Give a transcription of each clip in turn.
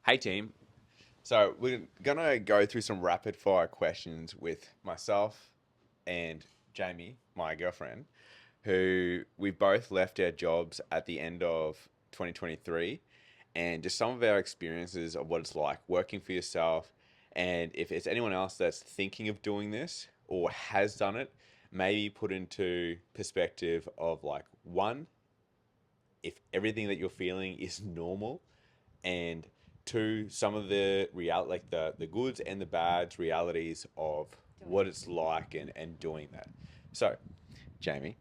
Hey team. So we're gonna go through some rapid fire questions with myself and Jamie, my girlfriend, who we've both left our jobs at the end of 2023, and just some of our experiences of what it's like working for yourself. And if it's anyone else that's thinking of doing this or has done it, maybe put into perspective of like one, if everything that you're feeling is normal, and two, some of the like the goods and the bads realities of what it's like and doing that. So, Jamie,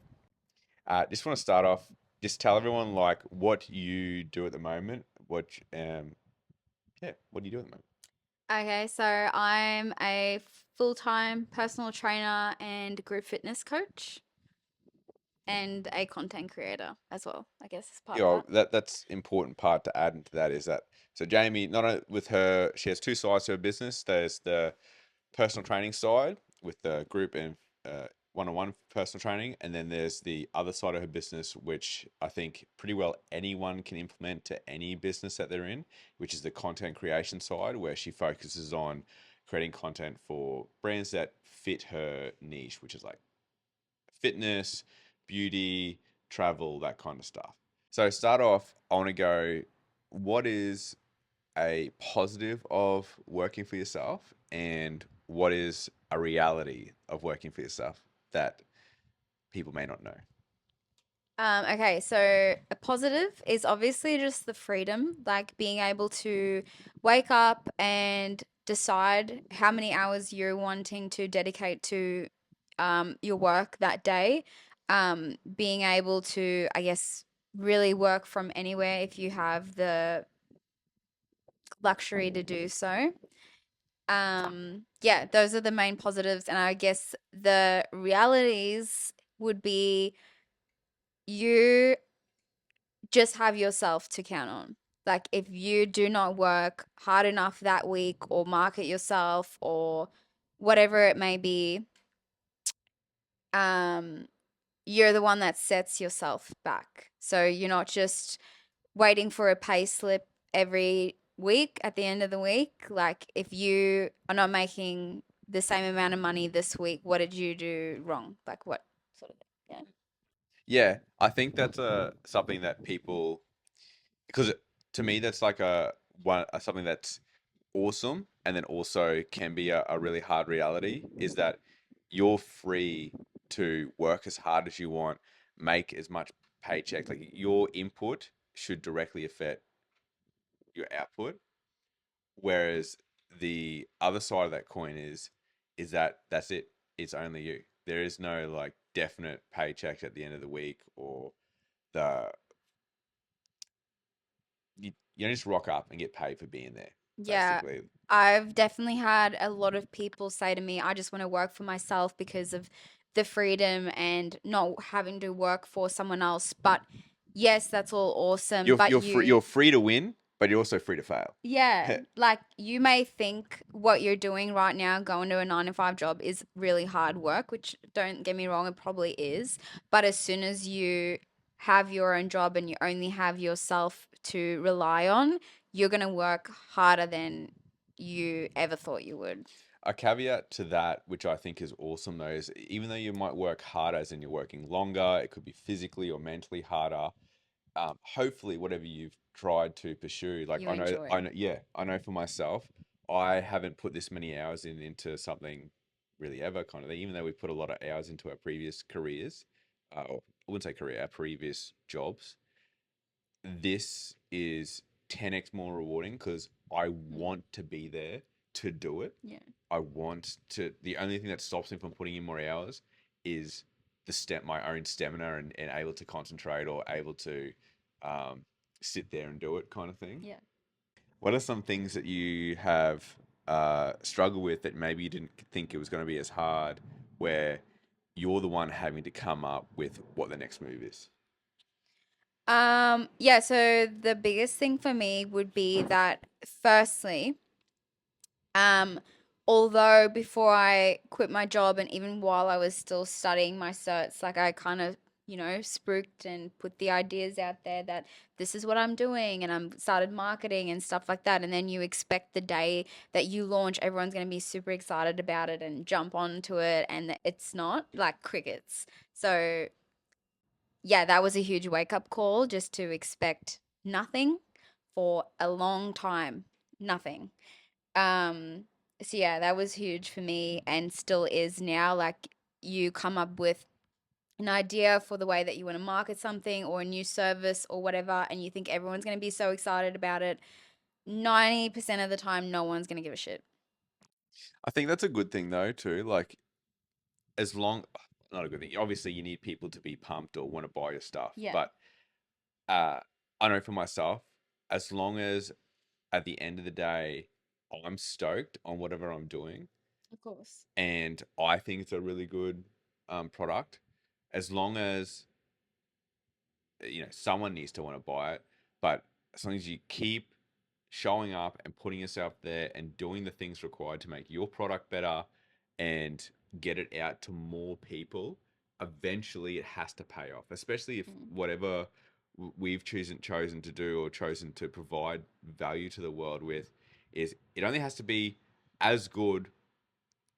just want to start off. Just tell everyone like what you do at the moment. What do you do at the moment? Okay, so I'm a full-time personal trainer and group fitness coach and a content creator as well, I guess is part You of know, that. that's important part to add into that is that so Jamie, not only with her, she has two sides to her business. There's the personal training side with the group and one-on-one personal training, and then there's the other side of her business, which I think pretty well anyone can implement to any business that they're in, which is the content creation side, where she focuses on creating content for brands that fit her niche, which is like fitness, beauty, travel, that kind of stuff. So start off, I want to go, what is a positive of working for yourself and what is a reality of working for yourself that people may not know? Okay, so a positive is obviously just the freedom, like being able to wake up and decide how many hours you're wanting to dedicate to your work that day. Being able to, I guess, really work from anywhere if you have the luxury to do so. Yeah, those are the main positives, and I guess the realities would be you just have yourself to count on. Like if you do not work hard enough that week or market yourself or whatever it may be, um, you're the one that sets yourself back. So you're not just waiting for a pay slip every week at the end of the week. Like if you are not making the same amount of money this week, what did you do wrong? Like what sort of thing? Yeah, I think that's something that people, because to me that's like something that's awesome and then also can be a really hard reality is that you're free to work as hard as you want, make as much paycheck. Like your input should directly affect your output. Whereas the other side of that coin is that that's it. It's only you. There is no like definite paycheck at the end of the week or the you don't just rock up and get paid for being there. Yeah, Basically, I've definitely had a lot of people say to me, I just want to work for myself because of the freedom and not having to work for someone else. But yes, that's all awesome. But you're free to win, but you're also free to fail. yeah, like you may think what you're doing right now, going to a 9 to 5 job, is really hard work, which don't get me wrong, it probably is. But as soon as you have your own job and you only have yourself to rely on, you're going to work harder than you ever thought you would. A caveat to that, which I think is awesome though, is even though you might work harder, as in you're working longer, it could be physically or mentally harder. Hopefully whatever you've tried to pursue, like You enjoy. I know for myself, I haven't put this many hours into something really ever kind of thing, even though we put a lot of hours into our previous careers, or I wouldn't say career, our previous jobs. This is 10x more rewarding because I Mm, want to be there to do it. yeah. I want to. The only thing that stops me from putting in more hours is my own stamina and able to concentrate or able to um, sit there and do it, kind of thing. Yeah. What are some things that you have struggled with that maybe you didn't think it was going to be as hard, where you're the one having to come up with what the next move is? Yeah, so the biggest thing for me would be that firstly, Um, although before I quit my job and even while I was still studying my certs, like I kind of spruiked and put the ideas out there that this is what I'm doing, and I'm started marketing and stuff like that. And then you expect the day that you launch, everyone's going to be super excited about it and jump onto it, and it's not like crickets. So, yeah, that was a huge wake up call just to expect nothing for a long time. Nothing. Um, so yeah, that was huge for me and still is now. Like, you come up with an idea for the way that you want to market something or a new service or whatever, and you think everyone's going to be so excited about it. 90% of the time, no one's going to give a shit. I think that's a good thing though too. Like as long, not a good thing. Obviously, you need people to be pumped or want to buy your stuff. Yeah, But uh, I know for myself, as long as at the end of the day, I'm stoked on whatever I'm doing, of course. and I think it's a really good product, as long as someone needs to want to buy it, but as long as you keep showing up and putting yourself there and doing the things required to make your product better and get it out to more people, eventually it has to pay off, especially if Mm. whatever we've chosen to do or chosen to provide value to the world with is it only has to be as good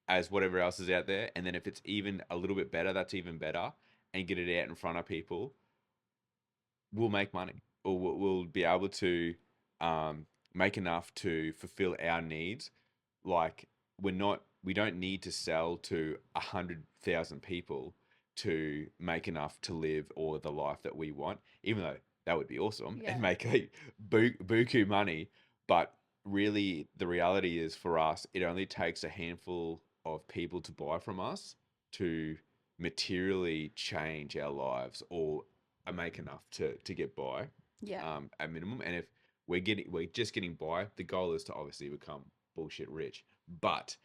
as whatever else is out there, and then if it's even a little bit better, that's even better, and get it out in front of people, we'll make money, or we'll be able to make enough to fulfill our needs. Like we don't need to sell to 100,000 people to make enough to live or the life that we want, even though that would be awesome and Yeah. make like buku money. But really, the reality is for us, it only takes a handful of people to buy from us to materially change our lives or make enough to get by Yeah. at minimum. And if we're just getting by, the goal is to obviously become bullshit rich. But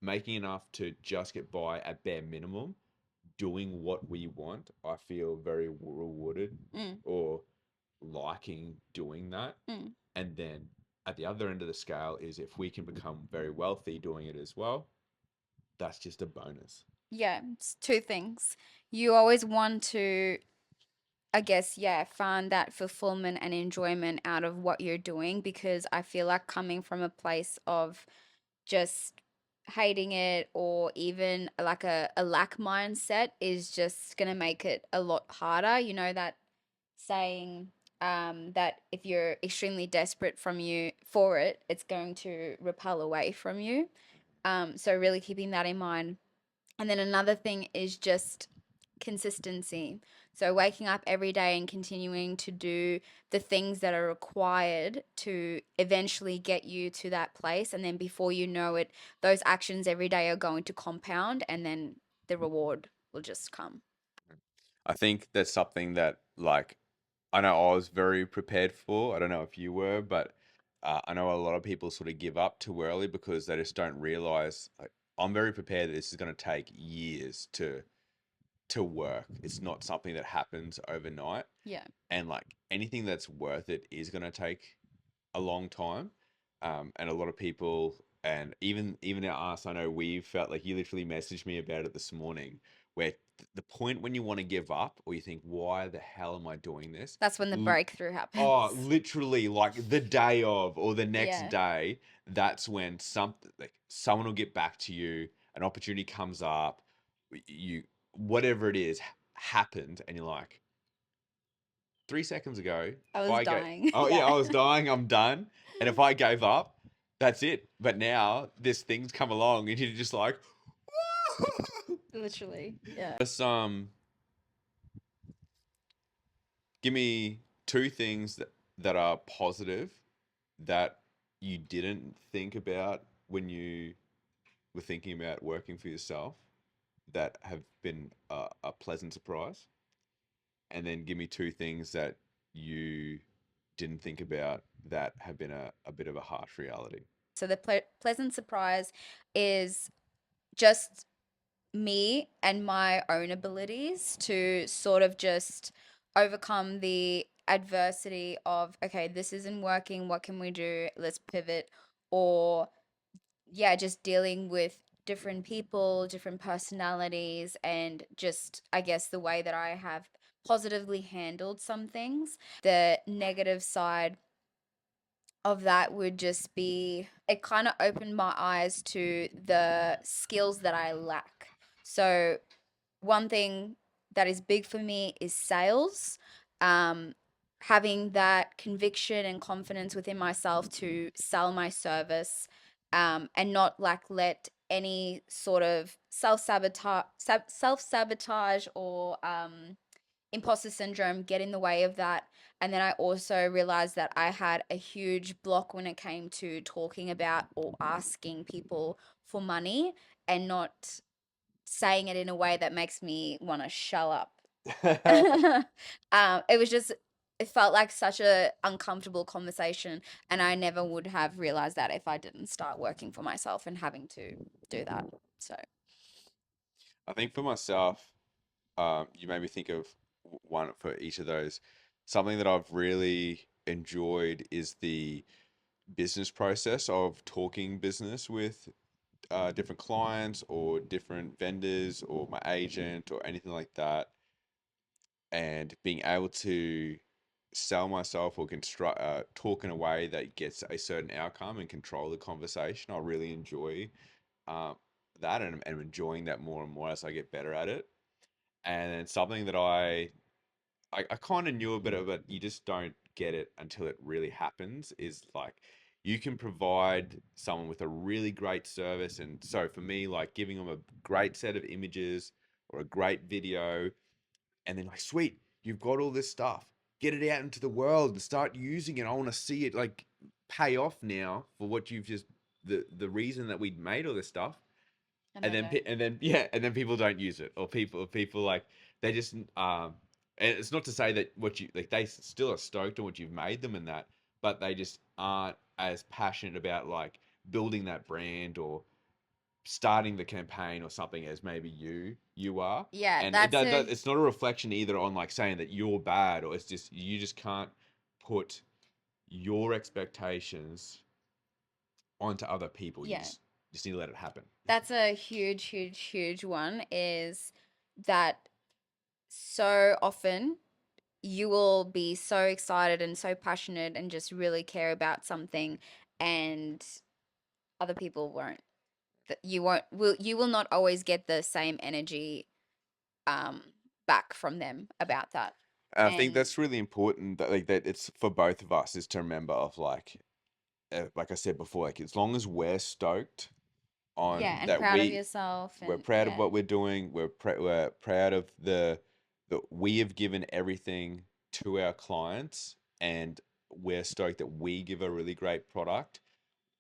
making enough to just get by at bare minimum, doing what we want, I feel very rewarded Mm, or liking doing that. mm. And then at the other end of the scale is if we can become very wealthy doing it as well, that's just a bonus. Yeah, it's two things. You always want to, I guess, yeah, find that fulfillment and enjoyment out of what you're doing, because I feel like coming from a place of just hating it or even like a lack mindset is just going to make it a lot harder. You know that saying, that if you're extremely desperate from you for it, it's going to repel away from you. So really keeping that in mind. And then another thing is just consistency. So waking up every day and continuing to do the things that are required to eventually get you to that place. And then before you know it, those actions every day are going to compound, and then the reward will just come. I think that's something that, like, I know I was very prepared for. I don't know if you were, but I know a lot of people sort of give up too early because they just don't realize. Like, I'm very prepared that this is going to take years to work. It's not something that happens overnight, Yeah. and like anything that's worth it is going to take a long time. And a lot of people, and even us, I know we felt like you literally messaged me about it this morning, where the point when you want to give up or you think, why the hell am I doing this? That's when the L- breakthrough Oh, happens. literally, like the day of or the next Yeah. day, that's when something like someone will get back to you, an opportunity comes up, you whatever it is happened, and you're like, 3 seconds ago, I if was I go, dying. oh yeah, Yeah. I was dying, I'm done. And if I gave up, that's it. But now this thing's come along and you're just like, Literally. Yeah. just give me two things that are positive that you didn't think about when you were thinking about working for yourself that have been a pleasant surprise. And then give me two things that you didn't think about that have been a bit of a harsh reality. So the pleasant surprise is just me and my own abilities to sort of just overcome the adversity of, okay, this isn't working, what can we do, let's pivot. Or yeah, just dealing with different people, different personalities, and just I guess the way that I have positively handled some things. The negative side of that would just be it kind of opened my eyes to the skills that I lack. So, one thing that is big for me is sales. Um, Having that conviction and confidence within myself to sell my service, and not like let any sort of self sabotage or imposter syndrome get in the way of that. And then I also realized that I had a huge block when it came to talking about or asking people for money and not saying it in a way that makes me want to shut up. It was just, it felt like such a uncomfortable conversation, and I never would have realized that if I didn't start working for myself and having to do that. So, I think for myself, you made me think of one for each of those. Something that I've really enjoyed is the business process of talking business with different clients or different vendors or my agent or anything like that, and being able to sell myself or construct talk in a way that gets a certain outcome and control the conversation. I really enjoy uh, that, and I'm enjoying that more and more as I get better at it. And then something that I kind of knew a bit of it, you just don't get it until it really happens, is like you can provide someone with a really great service. And so for me, like giving them a great set of images or a great video, and then like, sweet, you've got all this stuff. Get it out into the world and start using it. I want to see it like pay off now for what you've just the reason that we made all this stuff. and they don't. And then yeah, and then people don't use it, or people like they just and it's not to say that what you like they still are stoked on what you've made them and that, but they just aren't as passionate about like building that brand or starting the campaign or something as maybe you are. Yeah, And that's a it's not a reflection either on like saying that you're bad, or it's just you just can't put your expectations onto other people. You yeah. just need to let it happen. That's a huge, huge, huge one is that so often you will be so excited and so passionate and just really care about something, and other people won't. You will not always get the same energy um back from them about that. And I think And that's really important that like that it's for both of us is to remember of like I said before, like as long as we're stoked on yeah, and that proud of yourself we're and proud of yeah. what we're doing, we're proud of the that we have given everything to our clients, and we're stoked that we give a really great product.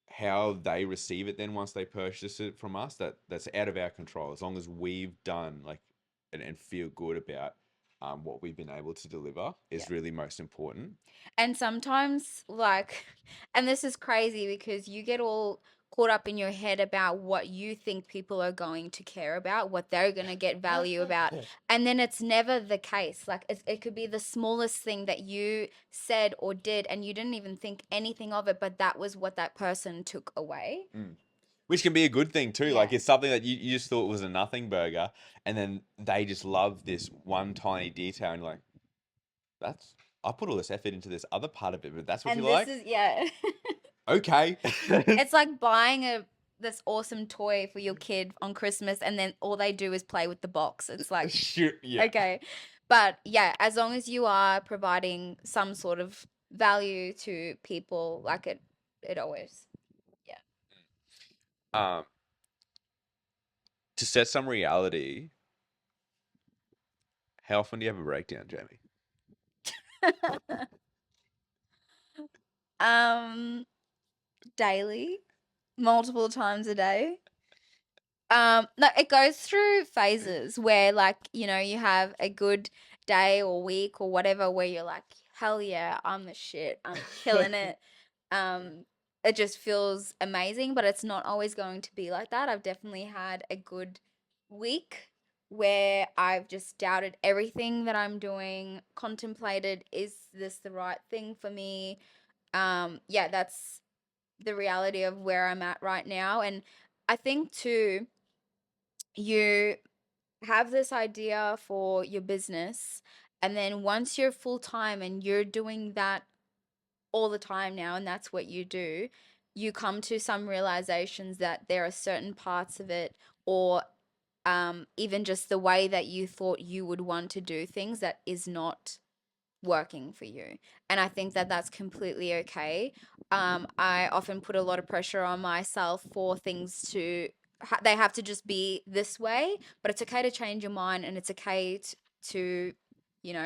How they receive it then once they purchase it from us, that's out of our control. As long as we've done like and feel good about what we've been able to deliver Yeah. is really most important. And sometimes, like, and this is crazy because you get all caught up in your head about what you think people are going to care about, what they're going to get value about. And then it's never the case. Like, it could be the smallest thing that you said or did, and you didn't even think anything of it, but that was what that person took away. Mm. Which can be a good thing too. Yeah. Like it's something that you just thought was a nothing burger, and then they just love this one tiny detail, and you're like, that's I put all this effort into this other part of it, but that's what you And this like? is, yeah. Okay. It's like buying this awesome toy for your kid on Christmas, and then all they do is play with the box. It's like, Sure, yeah. okay. But yeah, as long as you are providing some sort of value to people, like it always, Um, to set some reality, how often do you have a breakdown, Jamie? yeah. um, Daily, multiple times a day. No, it goes through phases where, like, you have a good day or week or whatever where you're like, hell yeah, I'm the shit. I'm killing it. Um, it just feels amazing, but it's not always going to be like that. I've definitely had a good week where I've just doubted everything that I'm doing, contemplated, is this the right thing for me? Yeah, that's the reality of where I'm at right now. And I think too, you have this idea for your business And then once you're full time and you're doing that all the time now, and that's what you do, you come to some realizations that there are certain parts of it, or even just the way that you thought you would want to do things that is not working for you. And I think that that's completely okay. I often put a lot of pressure on myself for things to, they have to just be this way, but it's okay to change your mind, and it's okay to,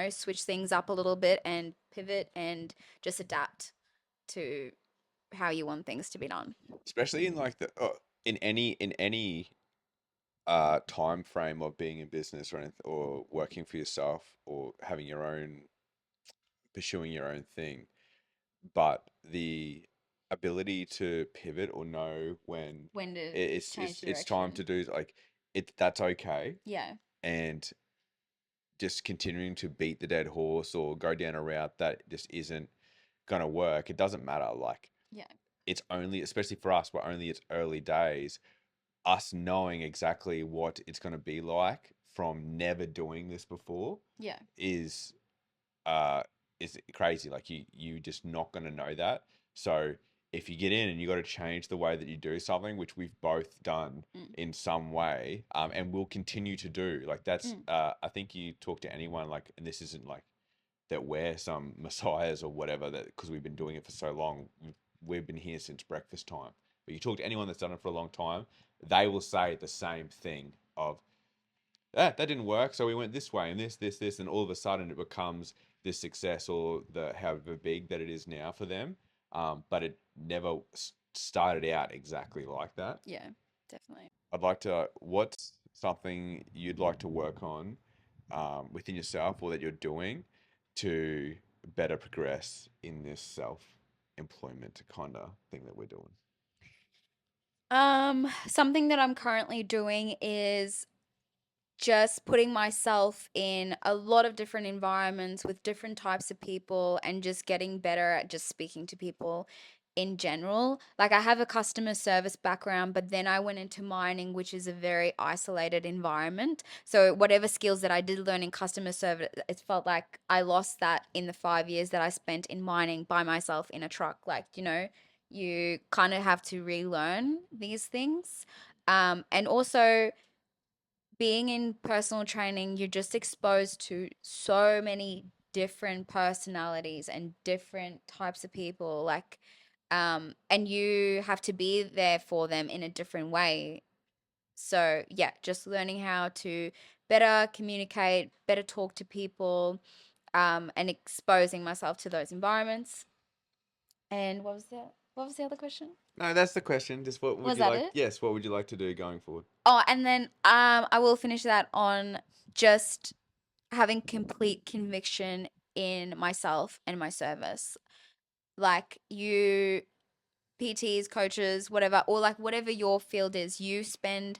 switch things up a little bit and pivot and just adapt to how you want things to be done. Especially in like the in any time frame of being in business or or working for yourself or having your own pursuing your own thing, but the ability to pivot or know when When to it's change it's time direction. to do like that's okay, Yeah. and just continuing to beat the dead horse or go down a route that just isn't gonna work, it doesn't matter. Like Yeah. it's only, especially for us, we're only its early days. Us knowing exactly what it's gonna be like from never doing this before Yeah. is uh is crazy. Like you just not gonna know that. So if you get in and you got to change the way that you do something, which we've both done Mm. in some way, and will continue to do, like that's Mm. I think you talk to anyone, like, and this isn't like that we're some messiahs or whatever, that because we've been doing it for so long, we've been here since breakfast time. But you talk to anyone that's done it for a long time, they will say the same thing of, that didn't work, so we went this way and this, and all of a sudden it becomes this success or the however big that it is now for them. But it never started out exactly like that. Yeah. Definitely. I'd like to. What's something you'd like to work on within yourself or that you're doing to better progress in this self-employment kind of thing that we're doing? Something that I'm currently doing is just putting myself in a lot of different environments with different types of people and just getting better at just speaking to people in general. Like, I have a customer service background, but then I went into mining, which is a very isolated environment. So whatever skills that I did learn in customer service, it felt like I lost that in the 5 years that I spent in mining by myself in a truck. Like, you kind of have to relearn these things. And also, being in personal training, you're just exposed to so many different personalities and different types of people. Like, and you have to be there for them in a different way. So, yeah, just learning how to better communicate, better talk to people, and exposing myself to those environments. And what was the other question? No, that's the question. Just what would Was you that like? it? Yes, what would you like to do going forward? Oh, and then I will finish that on just having complete conviction in myself and my service. Like, you PTs, coaches, whatever, or like whatever your field is, you spend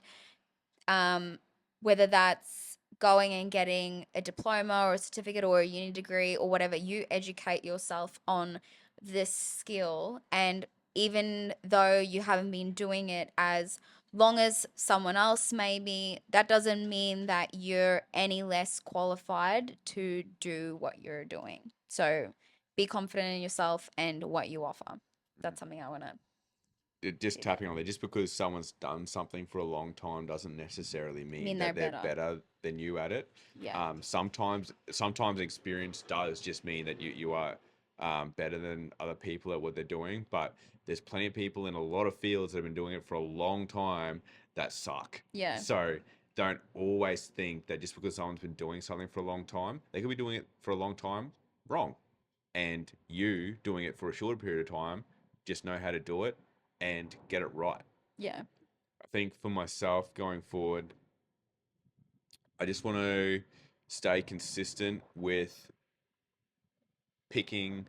um whether that's going and getting a diploma or a certificate or a uni degree or whatever, you educate yourself on this skill. And even though you haven't been doing it as long as someone else, maybe that doesn't mean that you're any less qualified to do what you're doing. So be confident in yourself and what you offer. That's something I want to Just leave out. tapping on there, just because someone's done something for a long time doesn't necessarily mean Mean they're that they're better. better than you at it. Yeah. Sometimes experience does just mean that you are better than other people at what they're doing. But there's plenty of people in a lot of fields that have been doing it for a long time that suck. Yeah. So don't always think that just because someone's been doing something for a long time, they could be doing it for a long time wrong. And you doing it for a shorter period of time, just know how to do it and get it right. Yeah. I think for myself going forward, I just want to stay consistent with picking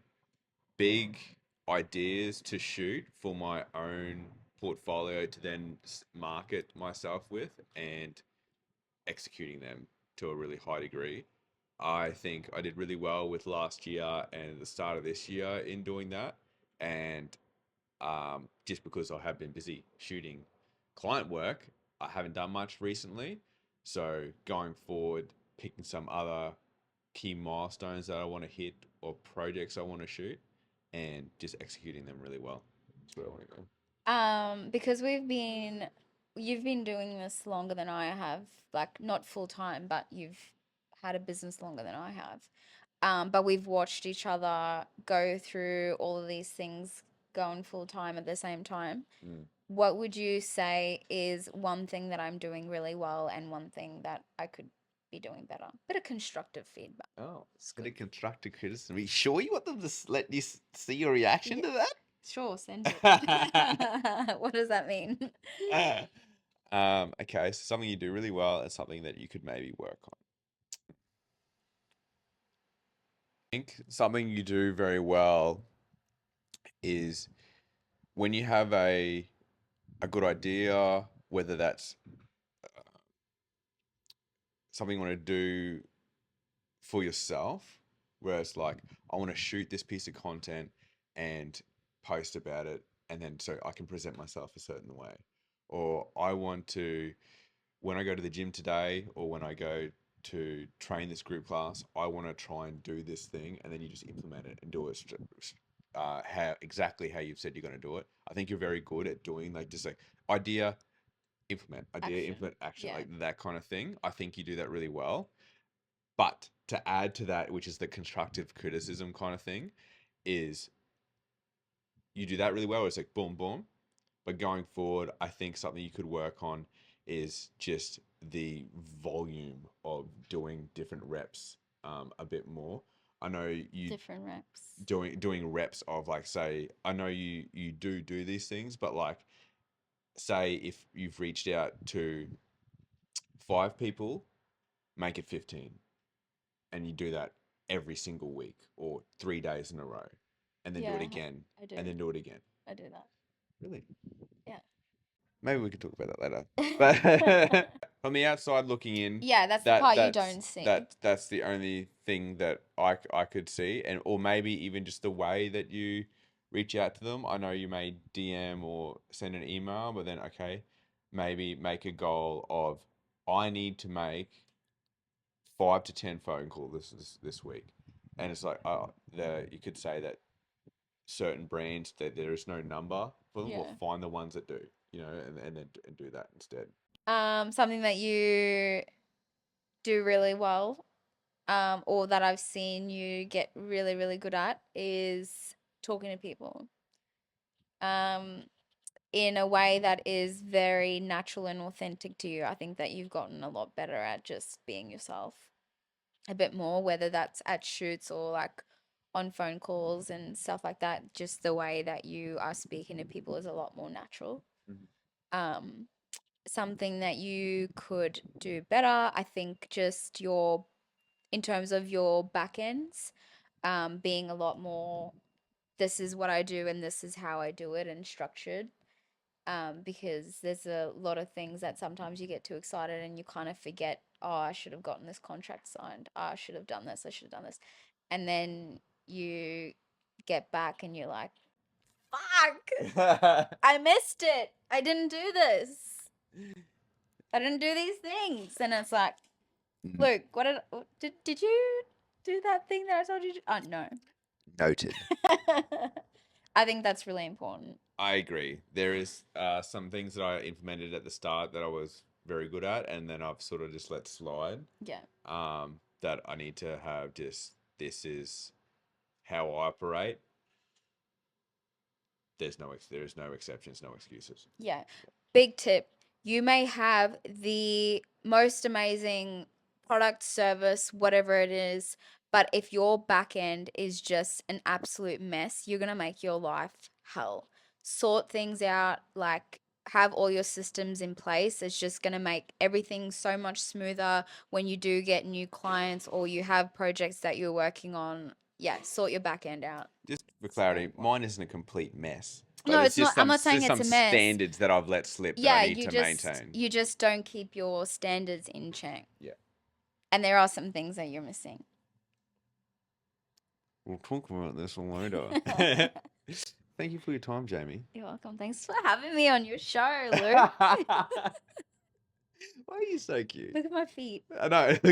big ideas to shoot for my own portfolio to then market myself with and executing them to a really high degree. I think I did really well with last year and the start of this year in doing that. And just because I have been busy shooting client work, I haven't done much recently. So going forward, picking some other key milestones that I want to hit or projects I want to shoot, and just executing them really well. That's where I want to go. Because you've been doing this longer than I have, like not full time, but you've had a business longer than I have. But we've watched each other go through all of these things going full time at the same time. Mm. What would you say is one thing that I'm doing really well and one thing that I could be doing better? Bit of constructive feedback. Oh, It's bit of good. constructive criticism. Are you sure you want them to let you see your reaction Yeah. to Sure, send it. that? What does that mean? Okay, so something you do really well and something that you could maybe work on. I think something you do very well is when you have a good idea, whether that's something you want to do for yourself, where it's like, I want to shoot this piece of content and post about it, and then so I can present myself a certain way. Or I want to, when I go to the gym today, or when I go to train this group class, I want to try and do this thing, and then you just implement it and do it how exactly how you've said you're going to do it. I think you're very good at doing like just like idea, idea, Action. implement, action, Yeah. like that kind of thing. I think you do that really well. But to add to that, which is the constructive criticism kind of thing, is you do that really well. It's like boom, boom. But going forward, I think something you could work on is just the volume of doing different reps a bit more. I know you Different reps. doing reps of like, say, I know you do these things, but like, say if you've reached out to 5 people, make it 15, and you do that every single week or 3 days in a row, and then do it Yeah, again, I do. and then do it again. I do that. Really? Yeah. Maybe we could talk about that later. But from the outside looking in, Yeah, that's the part you don't see. that's the only thing that I could see, and or maybe even just the way that you reach out to them. I know you may DM or send an email, but then okay, maybe make a goal of, I need to make 5 to 10 phone calls this week, and it's like, you could say that certain brands that there is no number for them, or Yeah. find the ones that do, and then do that instead. Something that you do really well, or that I've seen you get really, really good at is talking to people. In a way that is very natural and authentic to you. I think that you've gotten a lot better at just being yourself a bit more, whether that's at shoots or like on phone calls and stuff like that. Just the way that you are speaking to people is a lot more natural. Um, Something that you could do better, I think, just in terms of your back ends, being a lot more, this is what I do and this is how I do it, and structured. Because there's a lot of things that sometimes you get too excited and you kind of forget, oh, I should have gotten this contract signed. Oh, I should have done this. I should have done this. And then you get back and you're like, fuck, I missed it. I didn't do this. I didn't do these things. And it's like, Luke, did you do that thing that I told you to? Oh, no. Noted. I think that's really important. I agree. There is some things that I implemented at the start that I was very good at, and then I've sort of just let slide. Yeah. That I need to have just, this is how I operate. There is no exceptions, no excuses. Yeah. Big tip. You may have the most amazing product, service, whatever it is, but if your back end is just an absolute mess, you're going to make your life hell. Sort things out, like have all your systems in place. It's just going to make everything so much smoother when you do get new clients or you have projects that you're working on. Yeah, sort your back end out. Just for clarity, mine isn't a complete mess. But No, it's it's not. just I'm not saying just it's some a mess. standards that I've let slip that Yeah, I need to maintain. you just don't keep your standards in check. Yeah. And there are some things that you're missing. We'll talk about this later. Thank you for your time, Jamie. You're welcome. Thanks for having me on your show, Luke. Why are you so cute? Look at my feet. I know.